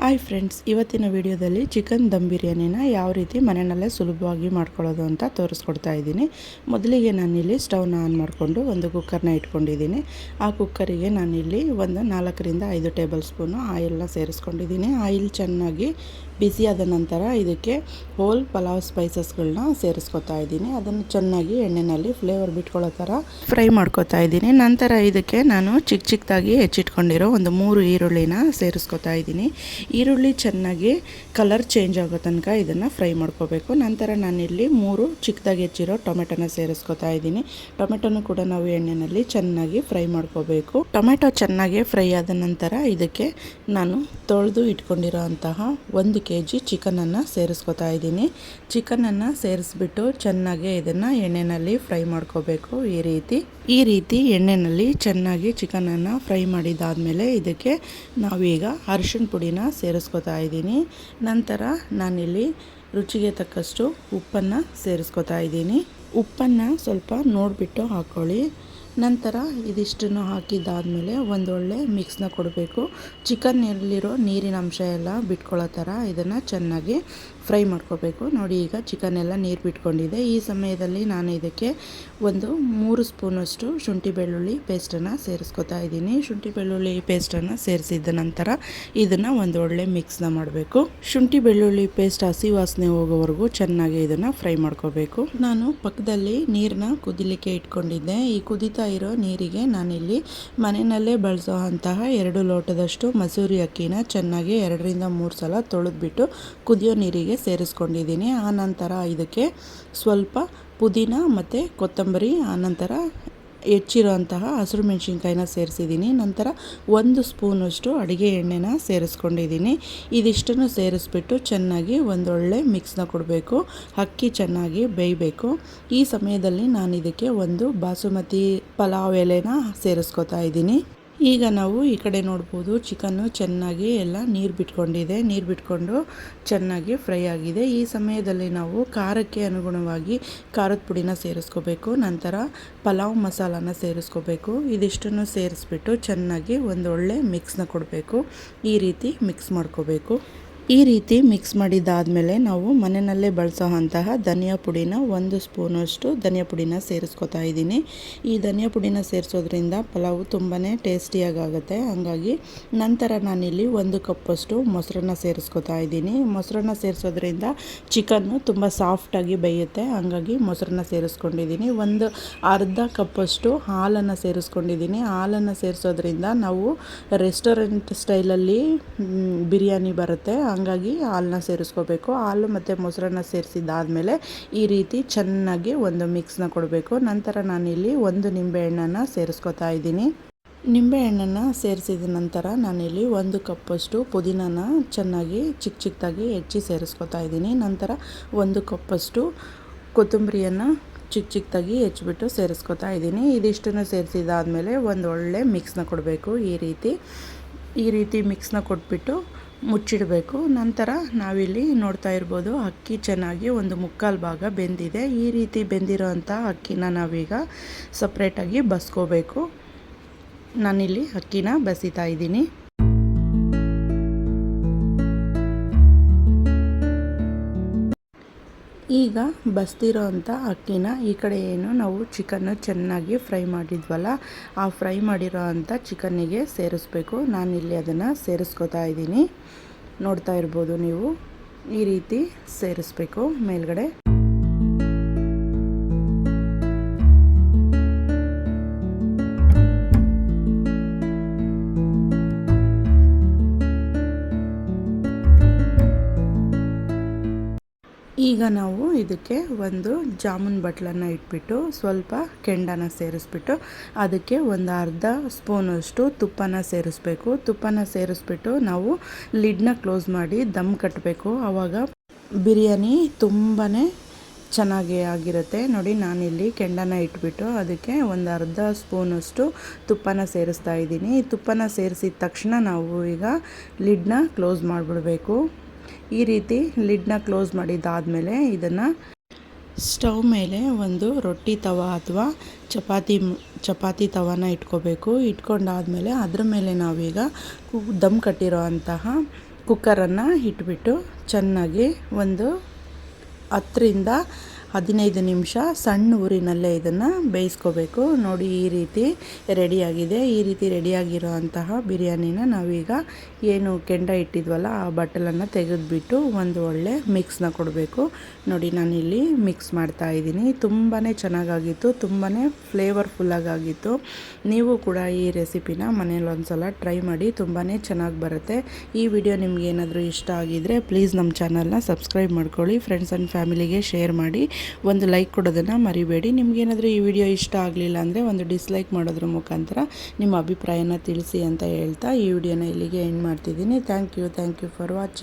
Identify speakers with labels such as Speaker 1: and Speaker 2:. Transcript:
Speaker 1: Hi friends, ಇವತ್ತಿನ ವಿಡಿಯೋದಲ್ಲಿ chicken ದಮ್ ಬಿರಿಯಾನಿನ ಯಾವ ರೀತಿ ಮನೆಯಲ್ಲೇ ಸುಲಭವಾಗಿ ಮಾಡ್ಕೊಳ್ಳೋದು ಅಂತ ತೋರಿಸ್ಕೊಡ್ತಾ ಇದ್ದೀನಿ. ಮೊದಲಿಗೆ ನಾನಿಲ್ಲಿ ಸ್ಟವ್ನ ಆನ್ ಮಾಡಿಕೊಂಡು ಒಂದು ಕುಕ್ಕರ್ನ ಇಟ್ಕೊಂಡಿದ್ದೀನಿ. ಆ ಕುಕ್ಕರಿಗೆ ನಾನಿಲ್ಲಿ ಒಂದು 4ರಿಂದ 5 ಟೇಬಲ್ ಸ್ಪೂನು ಆಯಿಲ್ನ ಸೇರಿಸ್ಕೊಂಡಿದ್ದೀನಿ. ಆಯಿಲ್ ಚೆನ್ನಾಗಿ ಬಿಸಿಯಾದ ನಂತರ ಇದಕ್ಕೆ ಹೋಲ್ ಪಲಾವ್ ಸ್ಪೈಸಸ್ಗಳನ್ನ ಸೇರಿಸ್ಕೊತಾ ಇದ್ದೀನಿ. ಅದನ್ನು ಚೆನ್ನಾಗಿ ಎಣ್ಣೆಯಲ್ಲಿ ಫ್ಲೇವರ್ ಬಿಟ್ಕೊಳ್ಳೋ ಥರ ಫ್ರೈ ಮಾಡ್ಕೊತಾ ಇದ್ದೀನಿ. ನಂತರ ಇದಕ್ಕೆ ನಾನು ಚಿಕ್ಕದಾಗಿ ಹೆಚ್ಚಿಟ್ಕೊಂಡಿರೋ ಒಂದು 3 ಈರುಳ್ಳಿನ ಸೇರಿಸ್ಕೊತಾ ಇದ್ದೀನಿ. ಈರುಳ್ಳಿ ಚೆನ್ನಾಗಿ ಕಲರ್ ಚೇಂಜ್ ಆಗೋ ತನಕ ಇದನ್ನು ಫ್ರೈ ಮಾಡ್ಕೋಬೇಕು. ನಂತರ ನಾನಿಲ್ಲಿ 3 ಚಿಕ್ಕದಾಗಿ ಹೆಚ್ಚಿರೋ ಟೊಮೆಟೊನ ಸೇರಿಸ್ಕೊತಾ ಇದ್ದೀನಿ. ಟೊಮೆಟೊನು ಕೂಡ ನಾವು ಎಣ್ಣೆಯಲ್ಲಿ ಚೆನ್ನಾಗಿ ಫ್ರೈ ಮಾಡ್ಕೋಬೇಕು. ಟೊಮೆಟೊ ಚೆನ್ನಾಗಿ ಫ್ರೈ ಆದ ನಂತರ ಇದಕ್ಕೆ ನಾನು ತೊಳೆದು ಇಟ್ಕೊಂಡಿರೋ ಅಂತಹ 1 kg ಚಿಕನನ್ನು ಸೇರಿಸ್ಕೊತಾ ಇದ್ದೀನಿ. ಚಿಕನನ್ನು ಸೇರಿಸ್ಬಿಟ್ಟು ಚೆನ್ನಾಗಿ ಇದನ್ನು ಎಣ್ಣೆಯಲ್ಲಿ ಫ್ರೈ ಮಾಡ್ಕೋಬೇಕು. ಈ ರೀತಿ ಎಣ್ಣೆಯಲ್ಲಿ ಚೆನ್ನಾಗಿ ಚಿಕನನ್ನು ಫ್ರೈ ಮಾಡಿದಾದಮೇಲೆ ಇದಕ್ಕೆ ನಾವೀಗ ಅರಿಶಿನ ಪುಡಿನ ಸೇರಿಸ್ಕೊತಾ ಇದ್ದೀನಿ. ನಂತರ ನಾನಿಲ್ಲಿ ರುಚಿಗೆ ತಕ್ಕಷ್ಟು ಉಪ್ಪನ್ನು ಸೇರಿಸ್ಕೊತಾ ಇದ್ದೀನಿ. ಉಪ್ಪನ್ನು ಸ್ವಲ್ಪ ನೋಡಿಬಿಟ್ಟು ಹಾಕ್ಕೊಳ್ಳಿ. ನಂತರ ಇದಿಷ್ಟನ್ನು ಹಾಕಿದ್ದಾದಮೇಲೆ ಒಂದೊಳ್ಳೆ ಮಿಕ್ಸ್ನ ಕೊಡಬೇಕು. ಚಿಕನ್ನಲ್ಲಿರೋ ನೀರಿನ ಅಂಶ ಎಲ್ಲ ಬಿಟ್ಕೊಳ್ಳೋ ಥರ ಇದನ್ನು ಚೆನ್ನಾಗಿ ಫ್ರೈ ಮಾಡ್ಕೋಬೇಕು. ನೋಡಿ, ಈಗ ಚಿಕನ್ ಎಲ್ಲ ನೀರು ಬಿಟ್ಕೊಂಡಿದೆ. ಈ ಸಮಯದಲ್ಲಿ ನಾನು ಇದಕ್ಕೆ ಒಂದು 3 ಸ್ಪೂನಷ್ಟು ಶುಂಠಿ ಬೆಳ್ಳುಳ್ಳಿ ಪೇಸ್ಟನ್ನು ಸೇರಿಸ್ಕೊತಾ ಇದ್ದೀನಿ. ಶುಂಠಿ ಬೆಳ್ಳುಳ್ಳಿ ಪೇಸ್ಟನ್ನು ಸೇರಿಸಿದ ನಂತರ ಇದನ್ನು ಒಂದೊಳ್ಳೆ ಮಿಕ್ಸ್ನ ಮಾಡಬೇಕು. ಶುಂಠಿ ಬೆಳ್ಳುಳ್ಳಿ ಪೇಸ್ಟ್ ಹಸಿ ವಾಸನೆ ಹೋಗೋವರೆಗೂ ಚೆನ್ನಾಗಿ ಇದನ್ನು ಫ್ರೈ ಮಾಡ್ಕೋಬೇಕು. ನಾನು ಪಕ್ಕದಲ್ಲಿ ನೀರನ್ನ ಕುದಿಲಿಕ್ಕೆ ಇಟ್ಕೊಂಡಿದ್ದೆ. ಈ ಕುದಿತಾ ಇರೋ ನೀರಿಗೆ ನಾನಿಲ್ಲಿ ಮನೆಯಲ್ಲೇ ಬಳಸೋ ಅಂತಹ 2 ಲೋಟದಷ್ಟು ಮಸೂರಿ ಅಕ್ಕಿನ ಚೆನ್ನಾಗಿ 2ರಿಂದ 3 ಸಲ ತೊಳೆದ್ಬಿಟ್ಟು ಕುದಿಯೋ ನೀರಿಗೆ ಸೇರಿಸ್ಕೊಂಡಿದ್ದೀನಿ. ಆನಂತರ ಇದಕ್ಕೆ ಸ್ವಲ್ಪ ಪುದೀನ ಮತ್ತು ಕೊತ್ತಂಬರಿ, ಆನಂತರ ಹೆಚ್ಚಿರೋ ಅಂತಹ ಹಸಿರು ಮೆಣಸಿನ್ಕಾಯಿನ ಸೇರಿಸಿದ್ದೀನಿ. ನಂತರ 1 ಸ್ಪೂನಷ್ಟು ಅಡುಗೆ ಎಣ್ಣೆನ ಸೇರಿಸ್ಕೊಂಡಿದ್ದೀನಿ. ಇದಿಷ್ಟನ್ನು ಸೇರಿಸ್ಬಿಟ್ಟು ಚೆನ್ನಾಗಿ ಒಂದೊಳ್ಳೆ ಮಿಕ್ಸ್ನ ಕೊಡಬೇಕು. ಅಕ್ಕಿ ಚೆನ್ನಾಗಿ ಬೇಯಬೇಕು. ಈ ಸಮಯದಲ್ಲಿ ನಾನು ಇದಕ್ಕೆ ಒಂದು ಬಾಸುಮತಿ ಪಲಾವ್ ಎಲೆನ ಸೇರಿಸ್ಕೊತಾ ಇದ್ದೀನಿ. ಈಗ ನಾವು ಈ ಕಡೆ ನೋಡ್ಬೋದು, ಚಿಕನ್ನು ಚೆನ್ನಾಗಿ ಎಲ್ಲ ನೀರು ಬಿಟ್ಕೊಂಡಿದೆ. ನೀರು ಬಿಟ್ಕೊಂಡು ಚೆನ್ನಾಗಿ ಫ್ರೈ ಆಗಿದೆ. ಈ ಸಮಯದಲ್ಲಿ ನಾವು ಖಾರಕ್ಕೆ ಅನುಗುಣವಾಗಿ ಖಾರದ ಪುಡಿನ ಸೇರಿಸ್ಕೋಬೇಕು. ನಂತರ ಪಲಾವ್ ಮಸಾಲಾನ ಸೇರಿಸ್ಕೋಬೇಕು. ಇದಿಷ್ಟನ್ನು ಸೇರಿಸ್ಬಿಟ್ಟು ಚೆನ್ನಾಗಿ ಒಂದೊಳ್ಳೆ ಮಿಕ್ಸ್ನ ಕೊಡಬೇಕು. ಈ ರೀತಿ ಮಿಕ್ಸ್ ಮಾಡ್ಕೋಬೇಕು. ಈ ರೀತಿ ಮಿಕ್ಸ್ ಮಾಡಿದ್ದಾದಮೇಲೆ ನಾವು ಮನೆಯಲ್ಲೇ ಬಳಸೋ ಅಂತಹ ಧನಿಯಾ ಪುಡಿನ 1 ಸ್ಪೂನಷ್ಟು ಧನಿಯಾ ಪುಡಿನ ಸೇರಿಸ್ಕೊತಾ ಇದ್ದೀನಿ. ಈ ಧನಿಯಾ ಪುಡಿನ ಸೇರಿಸೋದ್ರಿಂದ ಪಲಾವು ತುಂಬಾ ಟೇಸ್ಟಿಯಾಗುತ್ತೆ. ಹಾಗಾಗಿ ನಂತರ ನಾನಿಲ್ಲಿ 1 ಕಪ್ಪಷ್ಟು ಮೊಸರನ್ನ ಸೇರಿಸ್ಕೊತಾ ಇದ್ದೀನಿ. ಮೊಸರನ್ನ ಸೇರಿಸೋದ್ರಿಂದ ಚಿಕನ್ನು ತುಂಬ ಸಾಫ್ಟಾಗಿ ಬೇಯುತ್ತೆ. ಹಾಗಾಗಿ ಮೊಸರನ್ನ ಸೇರಿಸ್ಕೊಂಡಿದ್ದೀನಿ. ಒಂದು ಅರ್ಧ ಕಪ್ಪಷ್ಟು ಹಾಲನ್ನು ಸೇರಿಸ್ಕೊಂಡಿದ್ದೀನಿ. ಹಾಲನ್ನು ಸೇರಿಸೋದ್ರಿಂದ ನಾವು ರೆಸ್ಟೋರೆಂಟ್ ಸ್ಟೈಲಲ್ಲಿ ಬಿರಿಯಾನಿ ಬರುತ್ತೆ. ಹಾಗಾಗಿ ಹಾಲನ್ನ ಸೇರಿಸ್ಕೋಬೇಕು. ಹಾಲು ಮತ್ತು ಮೊಸರನ್ನ ಸೇರಿಸಿದ್ದಾದಮೇಲೆ ಈ ರೀತಿ ಚೆನ್ನಾಗಿ ಒಂದು ಮಿಕ್ಸ್ನ ಕೊಡಬೇಕು. ನಂತರ ನಾನಿಲ್ಲಿ 1 ನಿಂಬೆಹಣ್ಣನ್ನು ಸೇರಿಸ್ಕೊತಾ ಇದ್ದೀನಿ. ನಿಂಬೆಹಣ್ಣನ್ನು ಸೇರಿಸಿದ ನಂತರ ನಾನಿಲ್ಲಿ 1 ಕಪ್ಪಷ್ಟು ಪುದೀನನ ಚೆನ್ನಾಗಿ ಚಿಕ್ಕದಾಗಿ ಹೆಚ್ಚಿ ಸೇರಿಸ್ಕೊತಾ ಇದ್ದೀನಿ. ನಂತರ 1 ಕಪ್ಪಷ್ಟು ಕೊತ್ತಂಬರಿಯನ್ನು ಚಿಕ್ಕದಾಗಿ ಹೆಚ್ಚಿಬಿಟ್ಟು ಸೇರಿಸ್ಕೊತಾ ಇದ್ದೀನಿ. ಇದಿಷ್ಟನ್ನು ಸೇರಿಸಿದಾದಮೇಲೆ ಒಂದೊಳ್ಳೆ ಮಿಕ್ಸ್ನ ಕೊಡಬೇಕು. ಈ ರೀತಿ ಮಿಕ್ಸ್ನ ಕೊಟ್ಬಿಟ್ಟು ಮುಚ್ಚಿಡಬೇಕು. ನಂತರ ನಾವಿಲ್ಲಿ ನೋಡ್ತಾ ಇರ್ಬೋದು, ಅಕ್ಕಿ ಚೆನ್ನಾಗಿ 1/4 ಭಾಗ ಬೆಂದಿದೆ. ಈ ರೀತಿ ಬೆಂದಿರೋ ಅಂಥ ಅಕ್ಕಿನ ನಾವೀಗ ಸಪ್ರೇಟಾಗಿ ಬಸ್ಕೋಬೇಕು. ನಾನಿಲ್ಲಿ ಅಕ್ಕಿನ ಬಸಿತಾ ಇದ್ದೀನಿ. ಈಗ ಬಸ್ತಿರೋ ಅಂಥ ಅಕ್ಕಿನ ಈ ಕಡೆ ಏನು ನಾವು ಚಿಕನ್ನು ಚೆನ್ನಾಗಿ ಫ್ರೈ ಮಾಡಿದ್ವಲ್ಲ, ಆ ಫ್ರೈ ಮಾಡಿರೋ ಅಂಥ ಚಿಕನ್ನಿಗೆ ಸೇರಿಸ್ಬೇಕು. ನಾನಿಲ್ಲಿ ಅದನ್ನು ಸೇರಿಸ್ಕೊತಾ ಇದ್ದೀನಿ. ನೋಡ್ತಾ ಇರ್ಬೋದು ನೀವು, ಈ ರೀತಿ ಸೇರಿಸ್ಬೇಕು ಮೇಲ್ಗಡೆ. ಈಗ ನಾವು ಇದಕ್ಕೆ ಒಂದು ಜಾಮೂನ್ ಬಟ್ಲನ್ನು ಇಟ್ಬಿಟ್ಟು ಸ್ವಲ್ಪ ಕೆಂಡನ ಸೇರಿಸ್ಬಿಟ್ಟು ಅದಕ್ಕೆ ಒಂದು ಅರ್ಧ ಸ್ಪೂನಷ್ಟು ತುಪ್ಪನ ಸೇರಿಸ್ಬೇಕು. ತುಪ್ಪನ ಸೇರಿಸ್ಬಿಟ್ಟು ನಾವು ಲಿಡ್ನ ಕ್ಲೋಸ್ ಮಾಡಿ ದಮ್ ಕಟ್ಟಬೇಕು. ಆವಾಗ ಬಿರಿಯಾನಿ ತುಂಬಾ ಚೆನ್ನಾಗಿ ಆಗಿರುತ್ತೆ. ನೋಡಿ, ನಾನಿಲ್ಲಿ ಕೆಂಡನ ಇಟ್ಬಿಟ್ಟು ಅದಕ್ಕೆ ಒಂದು ಅರ್ಧ ಸ್ಪೂನಷ್ಟು ತುಪ್ಪನ ಸೇರಿಸ್ತಾ ಇದ್ದೀನಿ. ತುಪ್ಪನ ಸೇರಿಸಿದ ತಕ್ಷಣ ನಾವು ಈಗ ಲಿಡ್ನ ಕ್ಲೋಸ್ ಮಾಡಿಬಿಡಬೇಕು. ಈ ರೀತಿ ಲಿಡ್ನ ಕ್ಲೋಸ್ ಮಾಡಿದ್ದಾದಮೇಲೆ ಇದನ್ನು ಸ್ಟವ್ ಮೇಲೆ ಒಂದು ರೊಟ್ಟಿ ತವ ಅಥವಾ ಚಪಾತಿ ತವನ ಇಟ್ಕೋಬೇಕು. ಇಟ್ಕೊಂಡಾದಮೇಲೆ ಅದ್ರ ಮೇಲೆ ನಾವೀಗ ದಮ್ ಕಟ್ಟಿರೋ ಅಂತಹ ಕುಕ್ಕರನ್ನು ಇಟ್ಬಿಟ್ಟು ಚೆನ್ನಾಗಿ ಒಂದು 10ರಿಂದ 15 ನಿಮಿಷ ಸಣ್ಣ ಊರಿನಲ್ಲೇ ಇದನ್ನು ಬೇಯಿಸ್ಕೋಬೇಕು. ನೋಡಿ ಈ ರೀತಿ ರೆಡಿಯಾಗಿದೆ. ಈ ರೀತಿ ರೆಡಿಯಾಗಿರೋ ಅಂತಹ ಬಿರಿಯಾನಿನ ನಾವೀಗ ಏನು ಕೆಂಡ ಇಟ್ಟಿದ್ವಲ್ಲ ಆ ಬಟ್ಟಲನ್ನು ತೆಗೆದುಬಿಟ್ಟು ಒಂದು ಒಳ್ಳೆ ಮಿಕ್ಸ್ನ ಕೊಡಬೇಕು. ನೋಡಿ ನಾನಿಲ್ಲಿ ಮಿಕ್ಸ್ ಮಾಡ್ತಾ ಇದ್ದೀನಿ. ತುಂಬಾ ಚೆನ್ನಾಗಾಗಿತ್ತು, ತುಂಬಾ ಫ್ಲೇವರ್ಫುಲ್ಲಾಗಿತ್ತು. ನೀವು ಕೂಡ ಈ ರೆಸಿಪಿನ ಮನೇಲಿ ಒಂದ್ಸಲ ಟ್ರೈ ಮಾಡಿ, ತುಂಬಾ ಚೆನ್ನಾಗಿ ಬರುತ್ತೆ. ಈ ವಿಡಿಯೋ ನಿಮ್ಗೆ ಏನಾದರೂ ಇಷ್ಟ ಆಗಿದ್ದರೆ ಪ್ಲೀಸ್ ನಮ್ಮ ಚಾನಲ್ನ ಸಬ್ಸ್ಕ್ರೈಬ್ ಮಾಡ್ಕೊಳ್ಳಿ, ಫ್ರೆಂಡ್ಸ್ ಆ್ಯಂಡ್ ಫ್ಯಾಮಿಲಿಗೆ ಶೇರ್ ಮಾಡಿ, ಒಂದು ಲೈಕ್ ಕೊಡೋದನ್ನು ಮರಿಬೇಡಿ. ನಿಮಗೇನಾದರೂ ಈ ವಿಡಿಯೋ ಇಷ್ಟ ಆಗಲಿಲ್ಲ ಅಂದರೆ ಒಂದು ಡಿಸ್ಲೈಕ್ ಮಾಡೋದ್ರ ಮುಖಾಂತರ ನಿಮ್ಮ ಅಭಿಪ್ರಾಯನ ತಿಳಿಸಿ ಅಂತ ಹೇಳ್ತಾ ಈ ವಿಡಿಯೋನ ಇಲ್ಲಿಗೆ ಎಂಡ್ ಮಾಡ್ತಿದ್ದೀನಿ. Thank you for watching.